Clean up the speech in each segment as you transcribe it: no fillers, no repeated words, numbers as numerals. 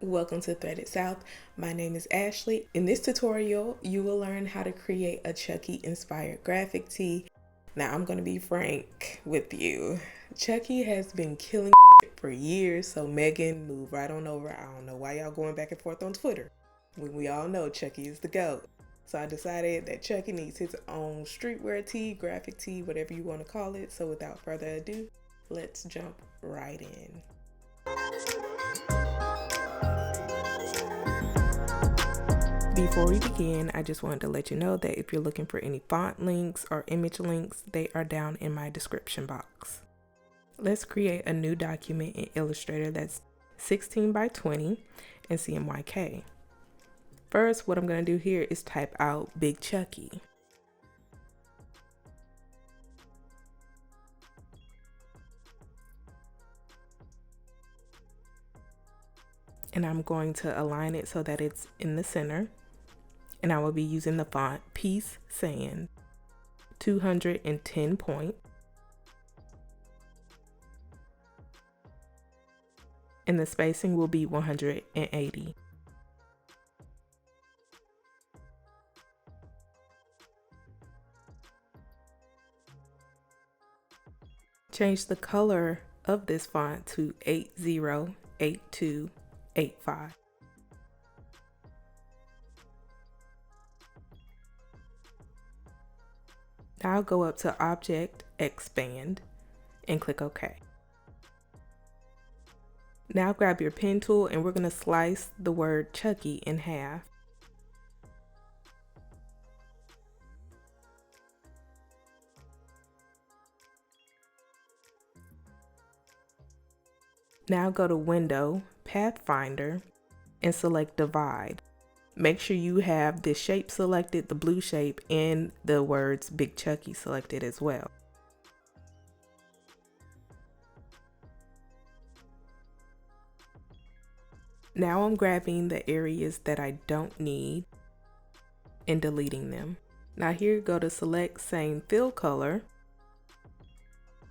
Welcome to Threaded South. My name is Ashley. In this tutorial, you will learn how to create a Chucky inspired graphic tee. Now, I'm going to be frank with you. Chucky has been killing for years, so Megan, move right on over. I don't know why y'all going back and forth on Twitter when we all know Chucky is the GOAT. So I decided that Chucky needs his own streetwear tee, graphic tee, whatever you want to call it. So without further ado, let's jump right in. Before we begin, I just wanted to let you know that if you're looking for any font links or image links, they are down in my description box. Let's create a new document in Illustrator that's 16 by 20 and CMYK. First, what I'm going to do here is type out Big Chucky. And I'm going to align it so that it's in the center. And I will be using the font Peace Sand, 210 point. And the spacing will be 180. Change the color of this font to 808285. Now I'll go up to Object, Expand, and click OK. Now grab your pen tool and we're going to slice the word Chucky in half. Now go to Window, Pathfinder, and select Divide. Make sure you have the shape selected, the blue shape, and the words Big Chucky selected as well. Now I'm grabbing the areas that I don't need and deleting them. Now here, go to Select Same Fill Color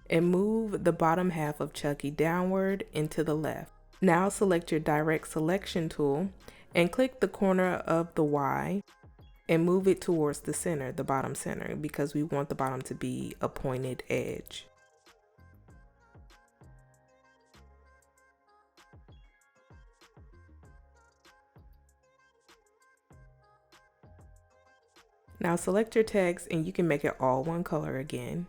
and move the bottom half of Chucky downward and to the left. Now select your Direct Selection tool and click the corner of the Y and move it towards the center, the bottom center, because we want the bottom to be a pointed edge. Now select your text and you can make it all one color again.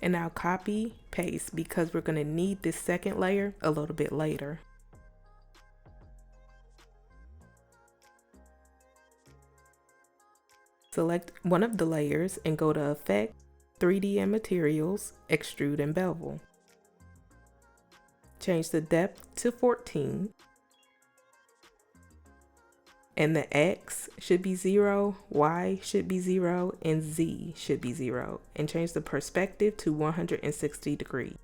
And now copy, paste, because we're going to need this second layer a little bit later. Select one of the layers and go to Effect, 3D and Materials, Extrude and Bevel. Change the depth to 14. And the X should be 0, Y should be 0, and Z should be 0. And change the perspective to 160 degrees.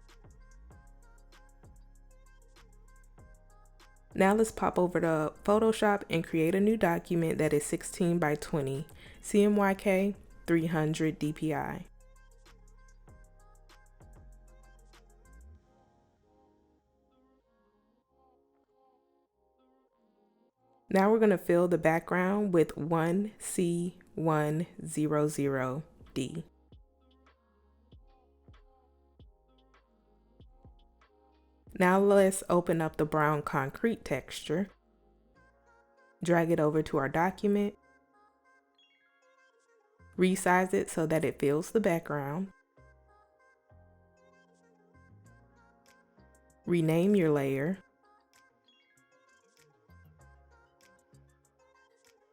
Now let's pop over to Photoshop and create a new document that is 16 by 20, CMYK 300 DPI. Now we're going to fill the background with 1C100D. Now let's open up the brown concrete texture, drag it over to our document, resize it so that it fills the background, rename your layer,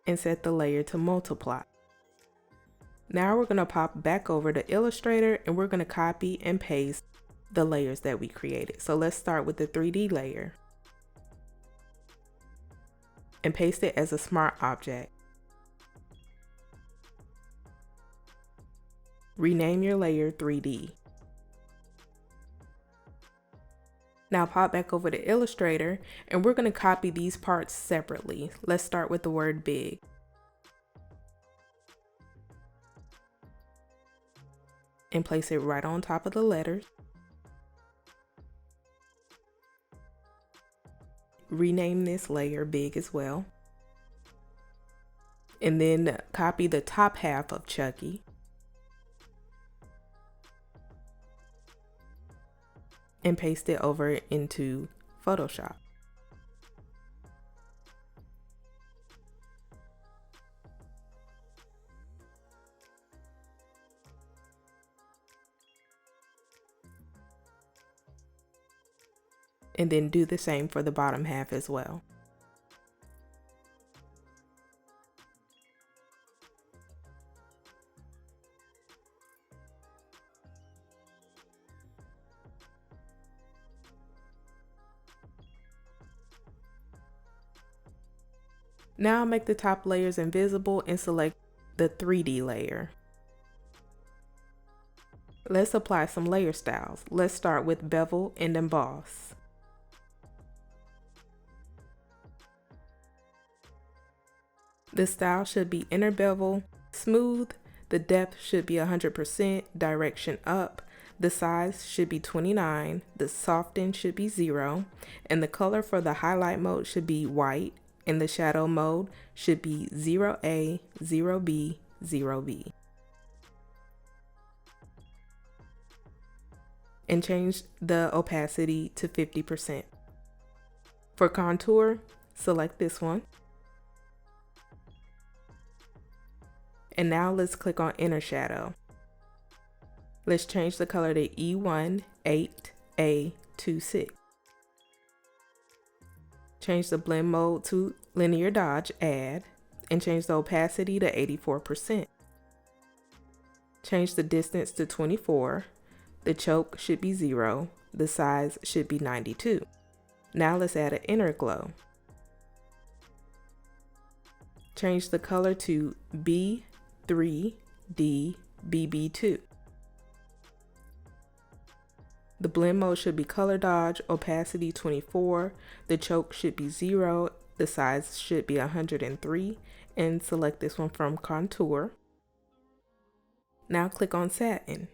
and set the layer to multiply. Now we're going to pop back over to Illustrator and we're going to copy and paste the layers that we created. So let's start with the 3D layer and paste it as a smart object. Rename your layer 3D. Now pop back over to Illustrator and we're going to copy these parts separately. Let's start with the word big. and place it right on top of the letters. Rename this layer big as well. And then copy the top half of Chucky and paste it over into Photoshop. And then do the same for the bottom half as well. Now make the top layers invisible and select the 3D layer. Let's apply some layer styles. Let's start with bevel and emboss. The style should be inner bevel, smooth, the depth should be 100%, direction up, the size should be 29, the soften should be 0, and the color for the highlight mode should be white, and the shadow mode should be 0A, 0B, 0B. And change the opacity to 50%. For contour, select this one. And now let's click on inner shadow. Let's change the color to E1-8A26. Change the blend mode to linear dodge, add, and change the opacity to 84%. Change the distance to 24. The choke should be 0. The size should be 92. Now let's add an inner glow. Change the color to B3DBB2. The blend mode should be color dodge, opacity 24, the choke should be 0, the size should be 103, and select this one from contour. Now click on satin.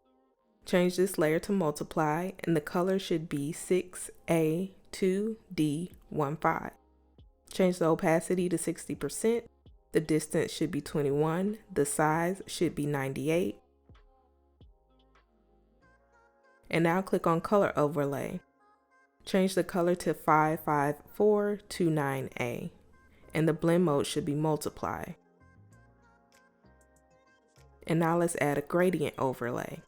Change this layer to multiply, and the color should be 6A2D15. Change the opacity to 60%, the distance should be 21, the size should be 98. And now click on color overlay. Change the color to 55429A, and the blend mode should be multiply. And now let's add a gradient overlay.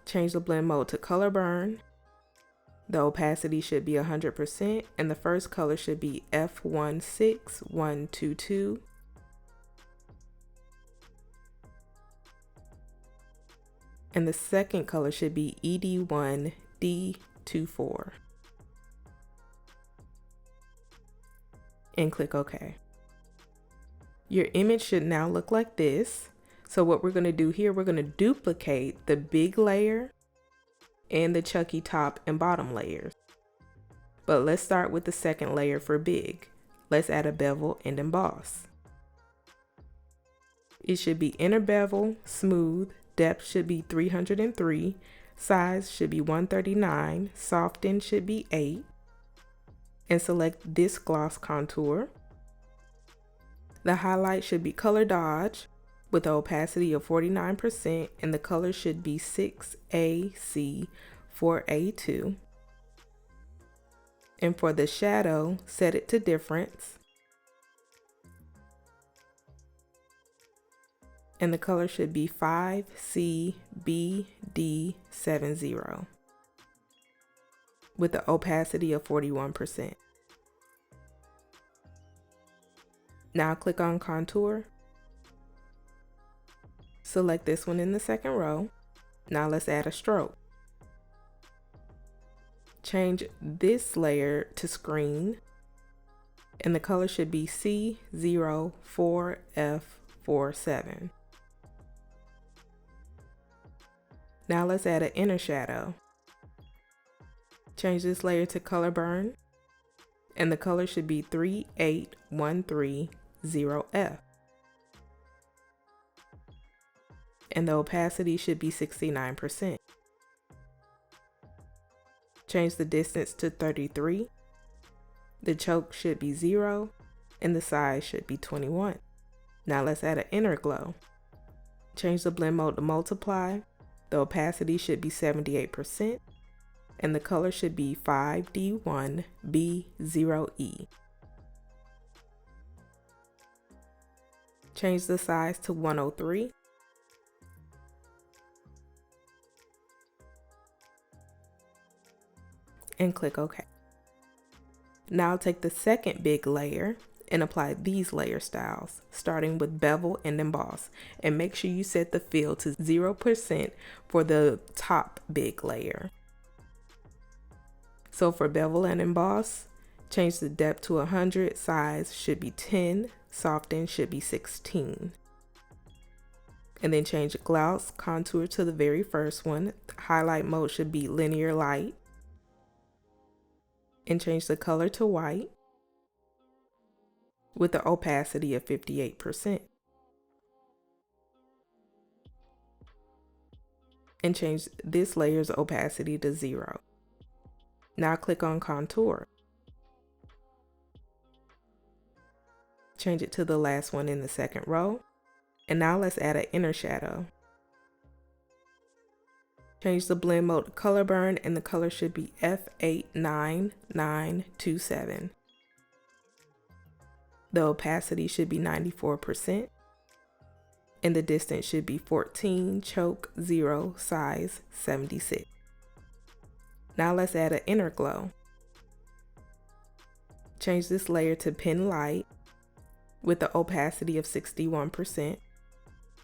Change the blend mode to color burn. The opacity should be 100%, and the first color should be F16122. And the second color should be ED1D24. And click OK. Your image should now look like this. So what we're going to do here, we're going to duplicate the big layer and the Chucky top and bottom layers. But let's start with the second layer for big. Let's add a bevel and emboss. It should be inner bevel, smooth, depth should be 303, size should be 139, soften should be 8, and select this gloss contour. The highlight should be color dodge with an opacity of 49%, and the color should be 6AC4A2. And for the shadow, set it to difference. And the color should be 5CBD70 with the opacity of 41%. Now click on contour. Select this one in the second row. Now let's add a stroke. Change this layer to screen, and the color should be C04F47. Now let's add an inner shadow. Change this layer to color burn, and the color should be 38130F. and the opacity should be 69%. Change the distance to 33. The choke should be 0 and the size should be 21. Now let's add an inner glow. Change the blend mode to multiply. The opacity should be 78% and the color should be 5D1B0E. Change the size to 103. And click OK. Now take the second big layer and apply these layer styles, starting with bevel and emboss, and make sure you set the fill to 0% for the top big layer. So for bevel and emboss, change the depth to 100, size should be 10, soften should be 16. And then change gloss contour to the very first one. Highlight mode should be linear light. And change the color to white with the opacity of 58%. And change this layer's opacity to 0. Now click on contour. Change it to the last one in the second row. And now let's add an inner shadow. Change the blend mode to color burn and the color should be F89927. The opacity should be 94% and the distance should be 14, choke 0, size 76. Now let's add an inner glow. Change this layer to pin light with the opacity of 61%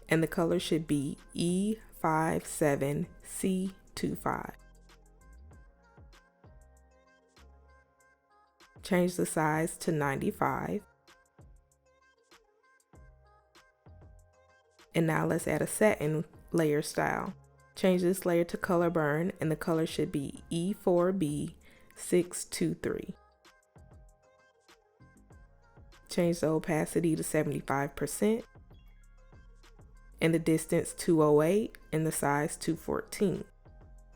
and the color should be E57C25. Change the size to 95. And now let's add a satin layer style. Change this layer to color burn and the color should be E4B623. Change the opacity to 75% and the distance 208 and the size 214.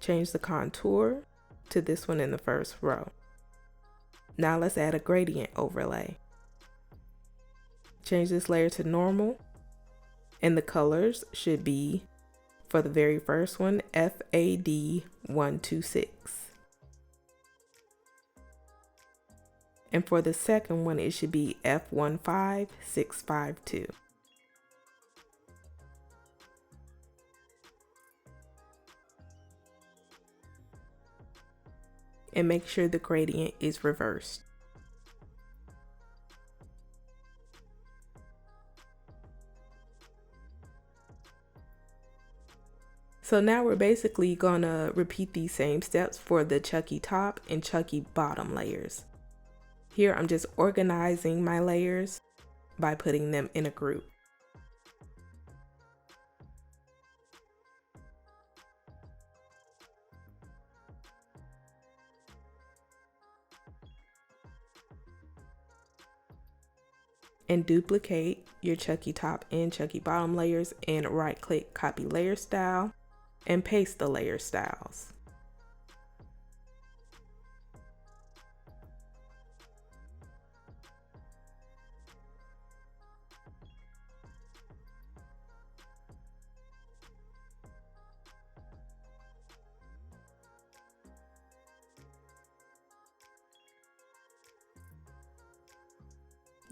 Change the contour to this one in the first row. Now let's add a gradient overlay. Change this layer to normal and the colors should be, for the very first one, FAD126. And for the second one, it should be F15652. And make sure the gradient is reversed. So now we're basically gonna repeat these same steps for the Chucky top and Chucky bottom layers. Here I'm just organizing my layers by putting them in a group. And duplicate your Chucky top and Chucky bottom layers and right click copy layer style and paste the layer styles.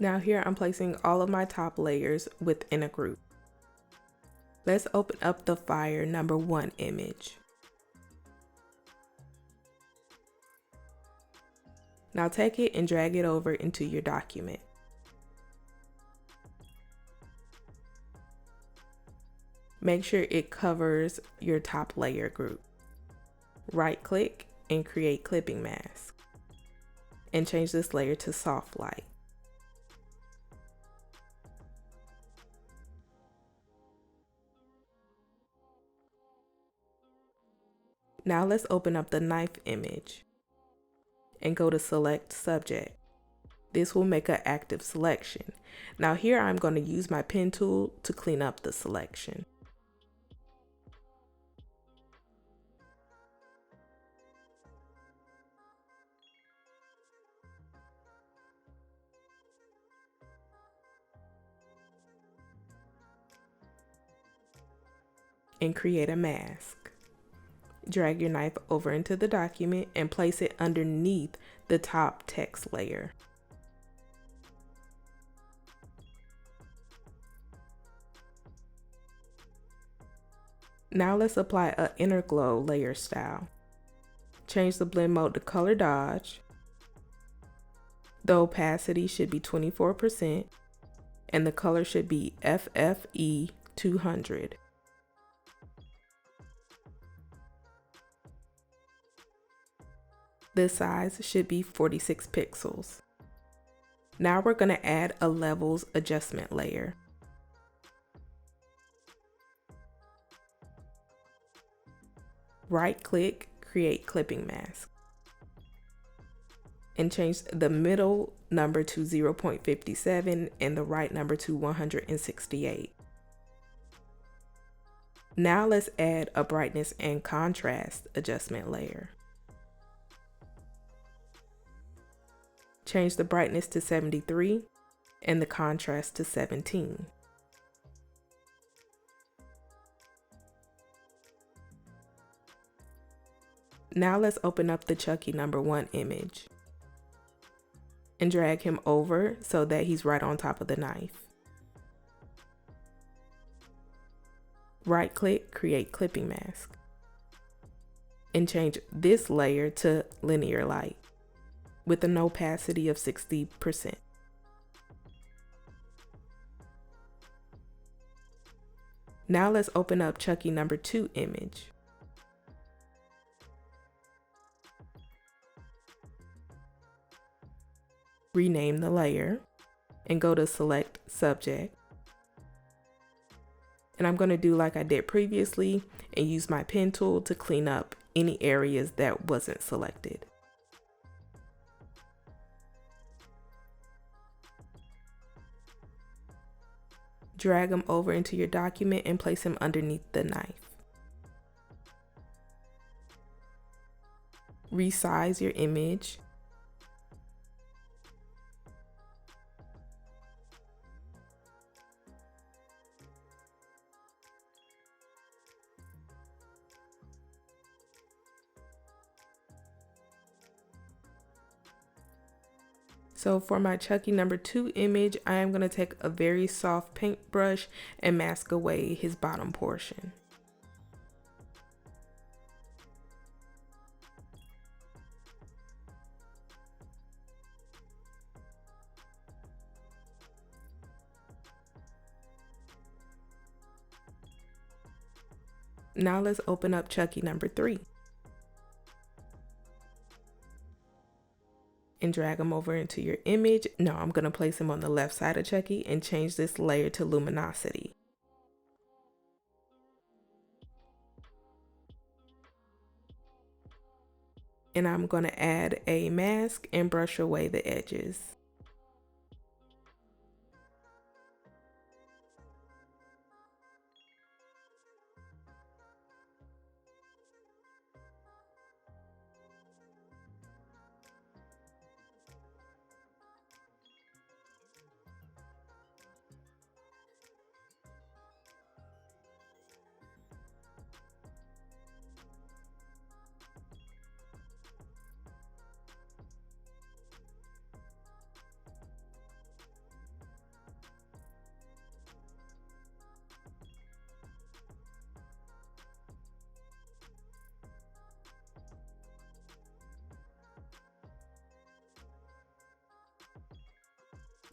Now here I'm placing all of my top layers within a group. Let's open up the fire number 1 image. Now take it and drag it over into your document. Make sure it covers your top layer group. Right click and create clipping mask. And change this layer to soft light. Now let's open up the knife image and go to select subject. This will make an active selection. Now here I'm going to use my pen tool to clean up the selection. and create a mask. Drag your knife over into the document and place it underneath the top text layer. Now let's apply an inner glow layer style. Change the blend mode to color dodge. The opacity should be 24% and the color should be FFE 200. The size should be 46 pixels. Now we're going to add a levels adjustment layer. Right-click, create clipping mask, and change the middle number to 0.57 and the right number to 168. Now let's add a brightness and contrast adjustment layer. Change the brightness to 73 and the contrast to 17. Now let's open up the Chucky #1 image and drag him over so that he's right on top of the knife. Right-click, create clipping mask, and change this layer to linear light with an opacity of 60%. Now let's open up Chucky #2 image. Rename the layer and go to select subject. And I'm going to do like I did previously and use my pen tool to clean up any areas that wasn't selected. Drag him over into your document and place him underneath the knife. Resize your image. So for my Chucky #2 image, I am going to take a very soft paintbrush and mask away his bottom portion. Now let's open up Chucky #3. And drag him over into your image. Now I'm going to place him on the left side of Chucky and change this layer to luminosity. And I'm going to add a mask and brush away the edges.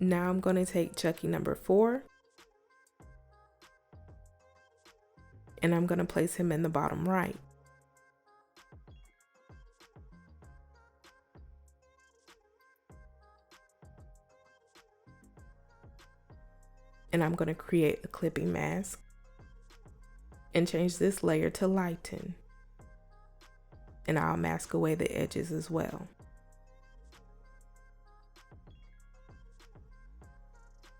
Now I'm going to take Chucky #4 and I'm going to place him in the bottom right. And I'm going to create a clipping mask and change this layer to lighten. And I'll mask away the edges as well.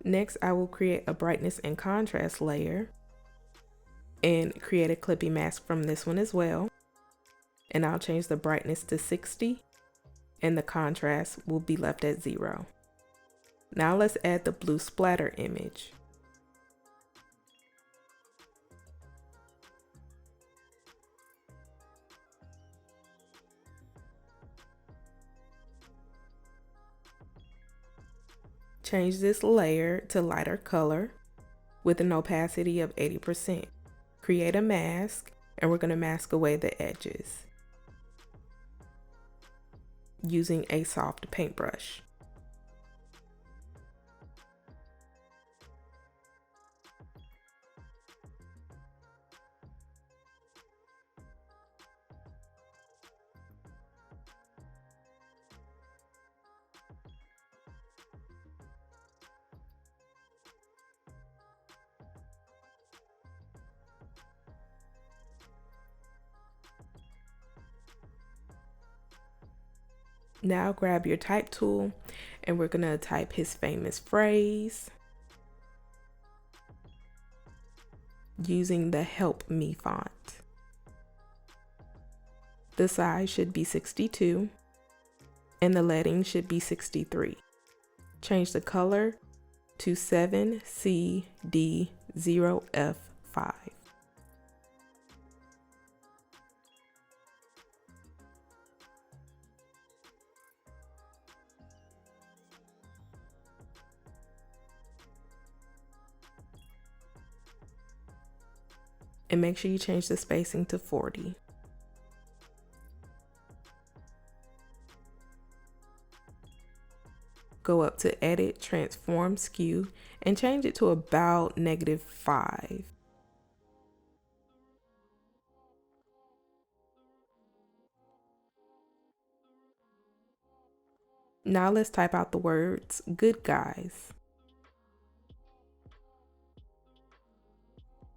Next, I will create a brightness and contrast layer and create a clipping mask from this one as well. And I'll change the brightness to 60 and the contrast will be left at 0. Now let's add the blue splatter image. Change this layer to lighter color with an opacity of 80%. Create a mask, and we're going to mask away the edges using a soft paintbrush. Now grab your type tool and we're going to type his famous phrase using the Help Me font. The size should be 62 and the leading should be 63. Change the color to 7CD0F5. And make sure you change the spacing to 40. Go up to Edit, Transform, Skew, and change it to about -5. Now let's type out the words, good guys.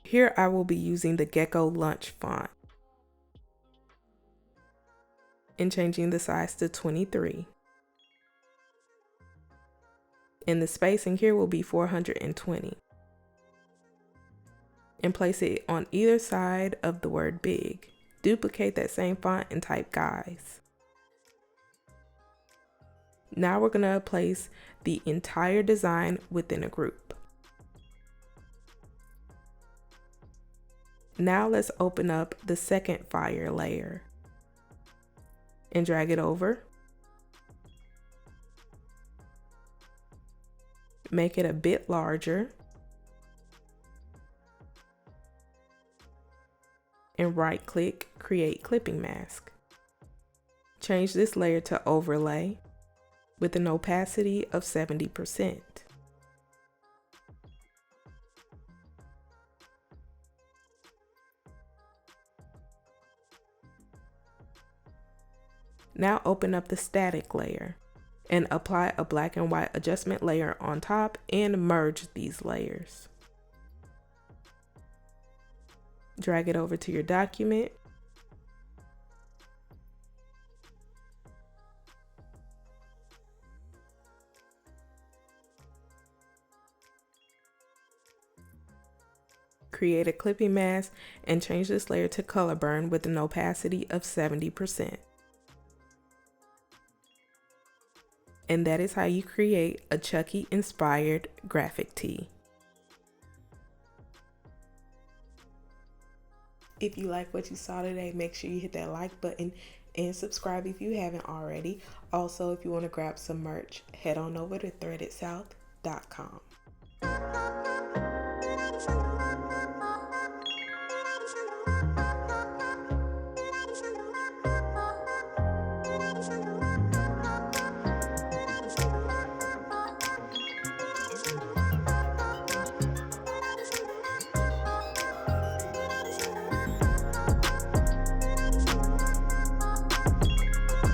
Here I will be using the Gecko Lunch font and changing the size to 23. And the spacing here will be 420. And place it on either side of the word big. Duplicate that same font and type guys. Now we're going to place the entire design within a group. Now let's open up the second fire layer and drag it over. Make it a bit larger and right-click, create clipping mask. Change this layer to overlay with an opacity of 70%. Now open up the static layer and apply a black and white adjustment layer on top and merge these layers. Drag it over to your document. Create a clipping mask and change this layer to color burn with an opacity of 70%. And that is how you create a Chucky inspired graphic tee. If you like what you saw today, make sure you hit that like button and subscribe if you haven't already. Also, if you want to grab some merch, head on over to threadedsouth.com.